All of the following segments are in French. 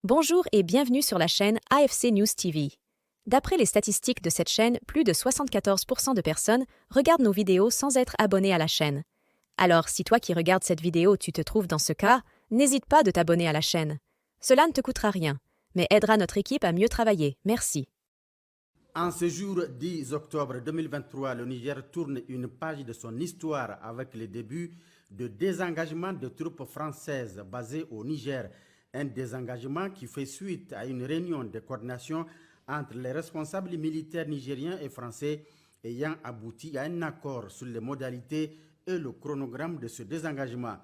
Bonjour et bienvenue sur la chaîne AFC News TV. D'après les statistiques de cette chaîne, plus de 74% de personnes regardent nos vidéos sans être abonnées à la chaîne. Alors, si toi qui regardes cette vidéo, tu te trouves dans ce cas, n'hésite pas de t'abonner à la chaîne. Cela ne te coûtera rien, mais aidera notre équipe à mieux travailler. Merci. En ce jour 10 octobre 2023, le Niger tourne une page de son histoire avec le début de désengagement de troupes françaises basées au Niger. Un désengagement qui fait suite à une réunion de coordination entre les responsables militaires nigériens et français ayant abouti à un accord sur les modalités et le chronogramme de ce désengagement.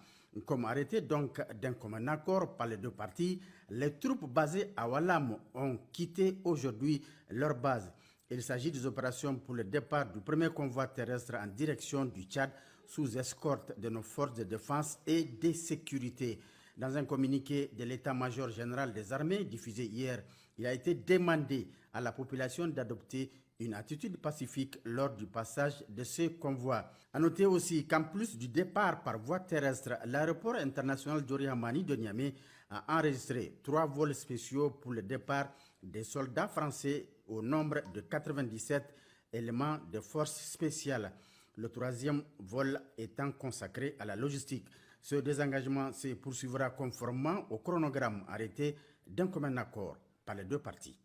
Comme arrêté donc d'un commun accord par les deux parties, les troupes basées à Walam ont quitté aujourd'hui leur base. Il s'agit des opérations pour le départ du premier convoi terrestre en direction du Tchad sous escorte de nos forces de défense et de sécurité. Dans un communiqué de l'état-major général des armées diffusé hier, il a été demandé à la population d'adopter une attitude pacifique lors du passage de ce convoi. A noter aussi qu'en plus du départ par voie terrestre, l'aéroport international Diori Hamani de Niamey a enregistré 3 vols spéciaux pour le départ des soldats français au nombre de 97 éléments de forces spéciales. Le 3e vol étant consacré à la logistique. Ce désengagement se poursuivra conformément au chronogramme arrêté d'un commun accord par les deux parties.